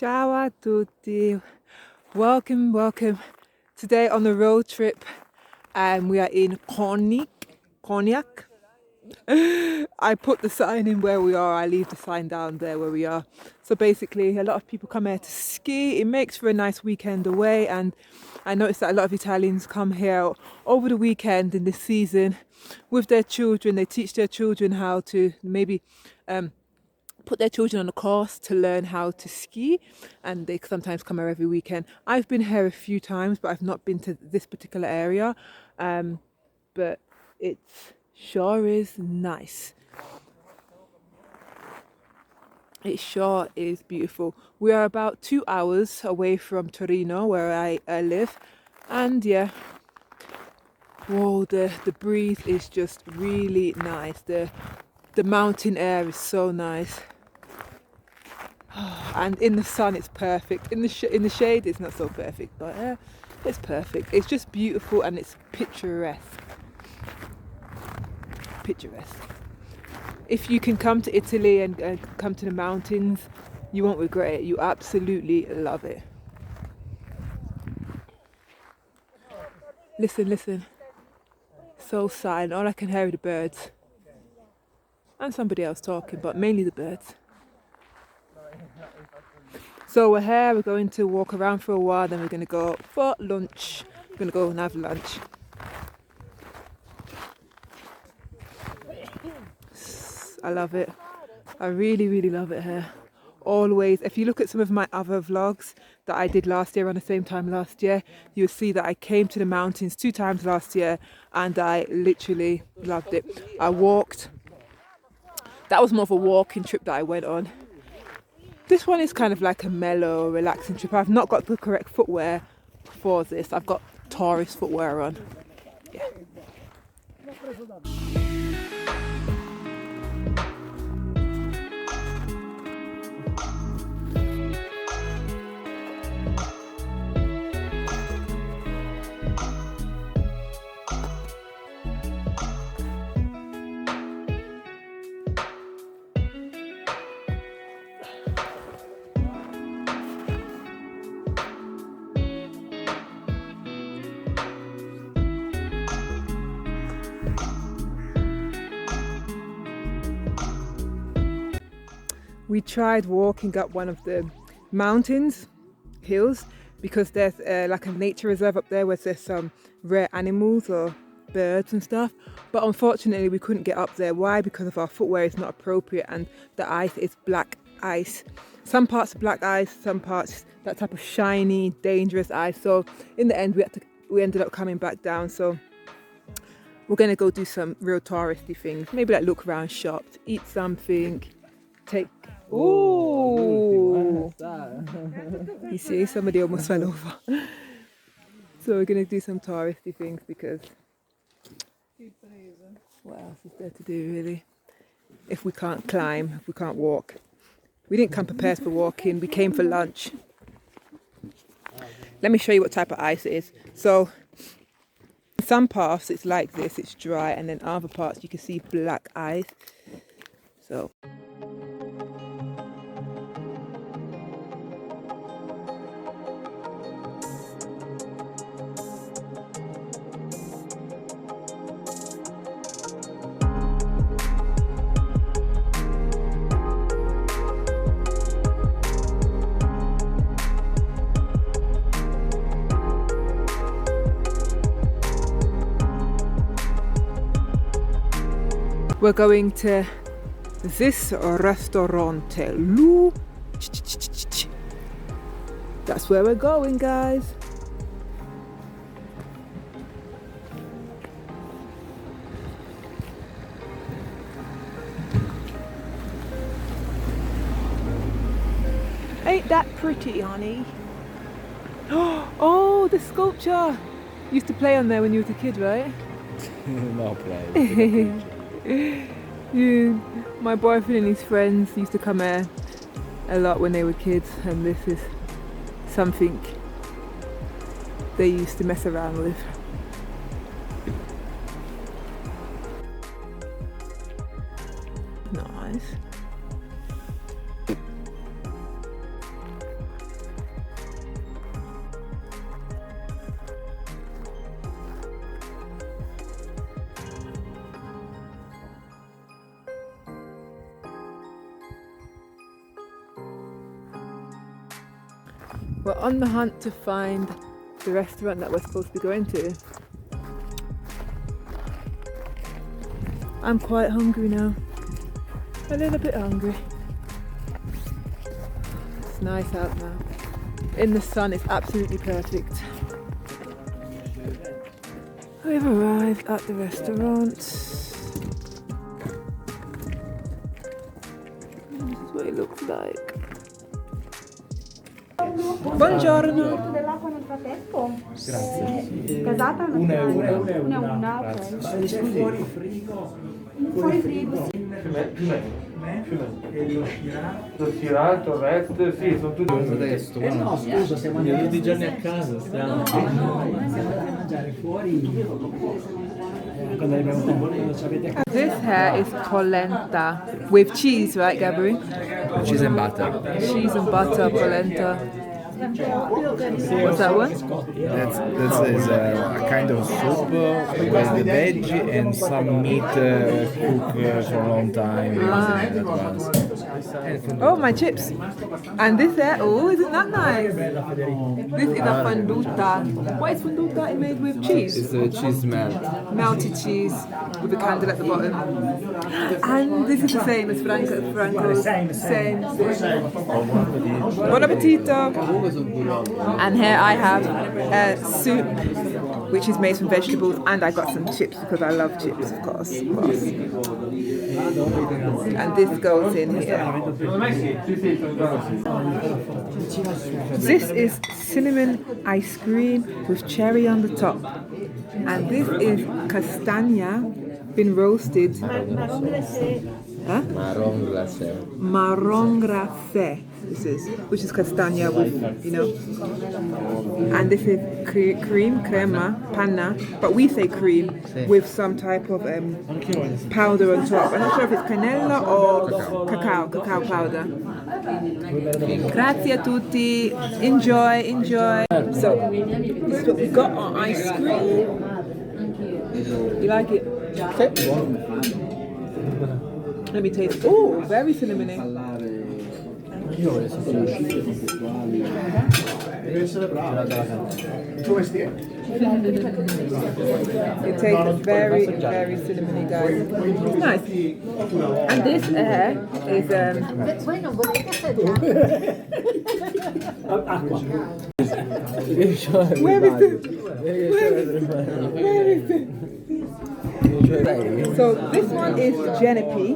Ciao a tutti. Welcome. Today on the road trip, we are in Cognac. I put the sign in where we are. I leave the sign down there where we are. So basically, a lot of people come here to ski. It makes for a nice weekend away, and I noticed that a lot of Italians come here over the weekend in this season with their children. They teach their children how to maybe put their children on a course to learn how to ski, and they sometimes come here every weekend. I've been here a few times, but I've not been to this particular area, but it sure is nice. It sure is beautiful. We are about 2 hours away from Torino, where I live, and yeah, whoa, the breeze is just really nice. The mountain air is so nice. And in the sun it's perfect. In the shade it's not so perfect, but it's perfect. It's just beautiful and it's picturesque. If you can come to Italy and come to the mountains, you won't regret it. You absolutely love it. Listen. So silent. All I can hear are the birds. And somebody else talking, but mainly the birds. So we're here, we're going to walk around for a while, then we're going to go for lunch. We're going to go and have lunch. I love it. I really love it here. Always, if you look at some of my other vlogs that I did last year around the same time last year, you'll see that I came to the mountains 2 times last year and I literally loved it. I walked. That was more of a walking trip that I went on. This one is kind of like a mellow, relaxing trip. I've not got the correct footwear for this. I've got tourist footwear on. Yeah. We tried walking up one of the hills, because there's like a nature reserve up there where there's some rare animals or birds and stuff. But unfortunately we couldn't get up there. Why? Because of our footwear is not appropriate and the ice is black ice. Some parts are black ice, some parts that type of shiny, dangerous ice. So in the end we ended up coming back down. So we're gonna go do some real touristy things. Maybe like look around shops, eat something, take. Ooh! You see, somebody almost fell over. So we're going to do some touristy things because what else is there to do really? If we can't climb, if we can't walk. We didn't come prepared for walking, we came for lunch. Let me show you what type of ice it is. So in some parts it's like this, it's dry, and then other parts you can see black ice. So we're going to this restaurante. That's where we're going, guys. Ain't that pretty, honey? Oh, the sculpture! You used to play on there when you was a kid, right? No play. Yeah, my boyfriend and his friends used to come here a lot when they were kids, and this is something they used to mess around with. Nice. We're on the hunt to find the restaurant that we're supposed to be going to. I'm quite hungry now. A little bit hungry. It's nice out now. In the sun, it's absolutely perfect. We've arrived at the restaurant. This is what it looks like. Buongiorno. Dell'acqua nel frattempo? Grazie. Casata? Una e una. Una, ok. Fuori frigo. Fuori frigo. Lo stirato, il resto, sì, sono tutti. Adesso, no, scusa, siamo andati tutti i giorni a casa. Stiamo. Siamo andati a mangiare fuori quando abbiamo tempo, quando ci avete a casa. This here is polenta with cheese, right, Gabri? Cheese and butter. Cheese and butter polenta. What's that one? That is a kind of soup with the veg and some meat cooked for a long time. That was. Oh, my chips. And this here, oh, isn't that nice? This is a fonduta. What is fonduta? It's made with cheese. It's a cheese melt. Melted cheese with a candle at the bottom. And this is the same as Franco's. Same. Buon appetito. And here I have soup, which is made from vegetables, and I got some chips because I love chips, of course. And this goes in here. This is cinnamon ice cream with cherry on the top. And this is castagna, been roasted. Huh? Marron glacé. Marron glacé. This is, which is castagna with, you know. And this is cream, crema, panna, but we say cream with some type of powder on top. I'm not sure if it's canella or cacao powder. Grazie a tutti. Enjoy. So, this is what we got on ice cream. You like it? Let me taste. Oh, very cinnamony. It tastes very, very cinnamony, guys. It's nice. And this is Voi non volete assaggiare? Where is it? So this one is genepi.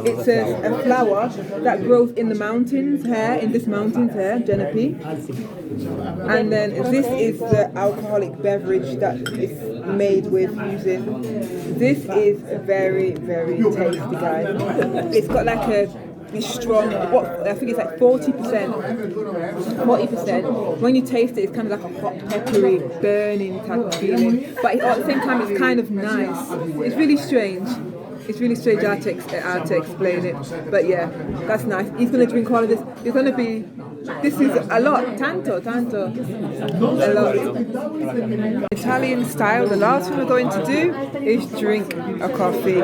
It's a flower that grows in the mountains here, in this mountains here, genepi. And then this is the alcoholic beverage that is made with using. This is very, very tasty, guys. It's got like a strong, I think it's like 40%. When you taste it, it's kind of like a hot, peppery, burning type of feeling. But at the same time, it's kind of nice. It's really strange. It's really strange how to explain it. But yeah, that's nice. He's going to drink all of this. It's going to be, this is a lot. Tanto. A lot. Italian style, the last thing we're going to do is drink a coffee.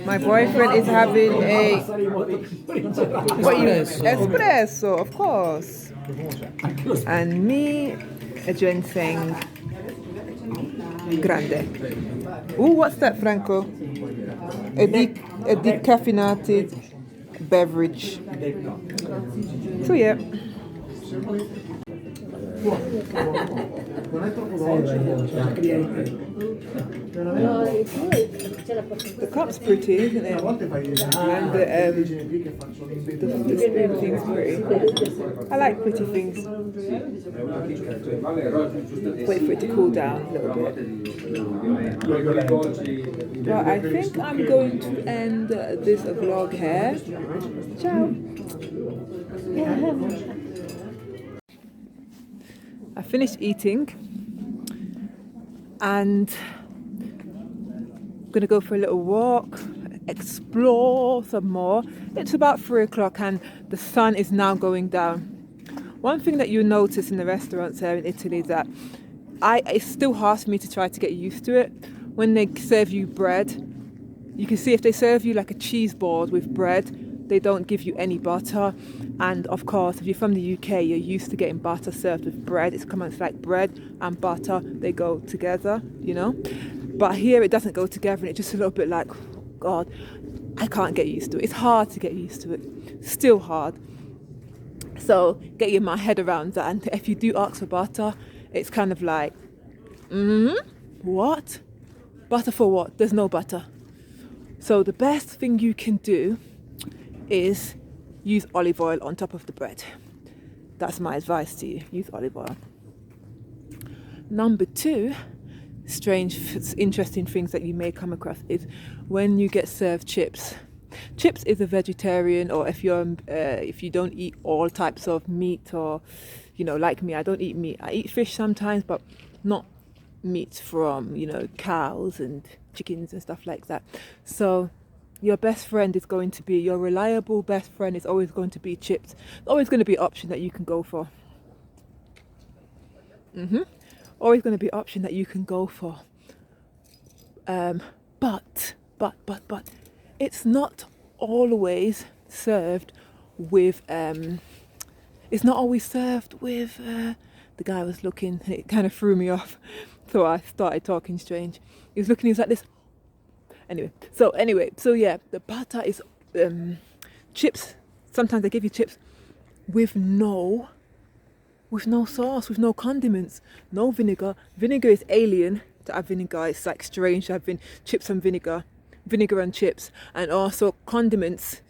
My boyfriend is having a espresso, of course. And me, a ginseng grande. Ooh, what's that, Franco? A decaffeinated beverage. So yeah. The cup's pretty, isn't it? And the spoon thing's pretty. I like pretty things. Wait for it to cool down a little bit. Well, I think I'm going to end this vlog here. Ciao. I finished eating and I'm gonna go for a little walk, explore some more. It's about 3 o'clock and the sun is now going down. One thing that you notice in the restaurants here in Italy is that it's still hard for me to try to get used to it. When they serve you bread, you can see if they serve you like a cheese board with bread, They don't give you any butter. And of course, if you're from the UK, you're used to getting butter served with bread. It's come out like bread and butter, they go together, you know. But here it doesn't go together, and it's just a little bit like, God, I can't get used to it. It's hard to get used to it. Still hard. So getting my head around that. And if you do ask for butter, it's kind of like, what? Butter for what? There's no butter. So the best thing you can do is use olive oil on top of the bread. That's my advice to you. Use olive oil. Number 2, strange, interesting things that you may come across is when you get served chips. Chips is a vegetarian, or if you don't eat all types of meat, or like me, I don't eat meat. I eat fish sometimes, but not meat from cows and chickens and stuff like that. So your best friend is going to be, your reliable best friend is always going to be chips. It's always going to be an option that you can go for. Always going to be an option that you can go for. But it's not always served with it's not always served with the guy was looking, it kind of threw me off, so I started talking strange. He was looking, he was like this. So yeah, the butter is chips. Sometimes they give you chips with no sauce, with no condiments, no vinegar. Vinegar is alien to have vinegar. It's like strange to have chips and vinegar and chips. And also condiments.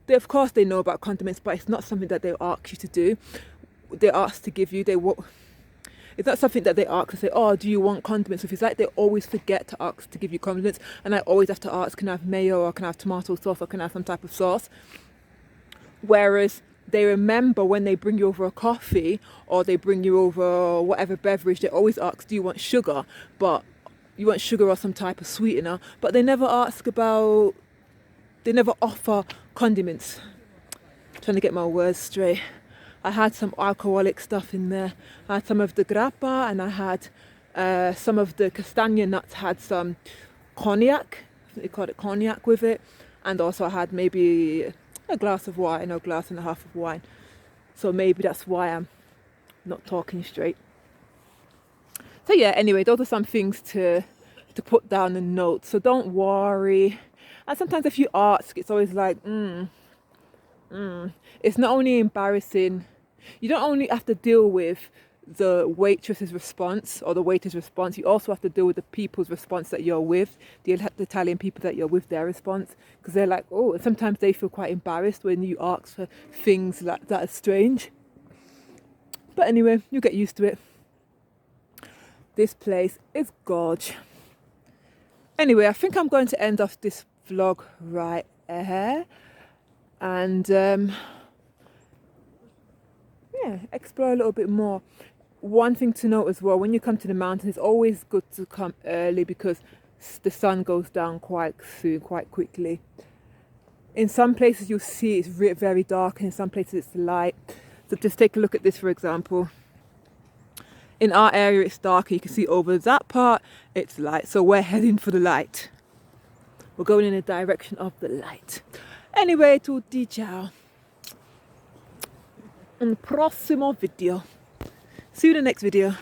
Of course they know about condiments, but it's not something that they ask you to do. They ask to give you. It's not something that they ask to say, oh, do you want condiments? If it's like they always forget to ask to give you condiments, and I always have to ask, can I have mayo, or can I have tomato sauce, or can I have some type of sauce? Whereas they remember when they bring you over a coffee, or they bring you over whatever beverage, they always ask, do you want sugar? But you want sugar or some type of sweetener, but they never offer condiments. I'm trying to get my words straight. I had some alcoholic stuff in there. I had some of the grappa, and I had some of the castagna nuts, had some cognac, I think they called it cognac with it. And also I had maybe a glass of wine, or a glass and a half of wine. So maybe that's why I'm not talking straight. So yeah, anyway, those are some things to put down in notes. So don't worry. And sometimes if you ask, it's always like, It's not only embarrassing, you don't only have to deal with the waitress's response or the waiter's response, you also have to deal with the people's response that you're with, the Italian people that you're with, their response, because they're like, oh, and sometimes they feel quite embarrassed when you ask for things like that are strange. But anyway, you get used to it. This place is gorge. Anyway, I think I'm going to end off this vlog right here. And explore a little bit more. One thing to note as well, when you come to the mountain, it's always good to come early because the sun goes down quite soon, quite quickly. In some places you'll see it's very dark, and in some places it's light. So just take a look at this, for example. In our area it's dark, you can see over that part it's light, so we're heading for the light. We're going in the direction of the light. Anyway, tutti ciao. Un prossimo video. See you in the next video.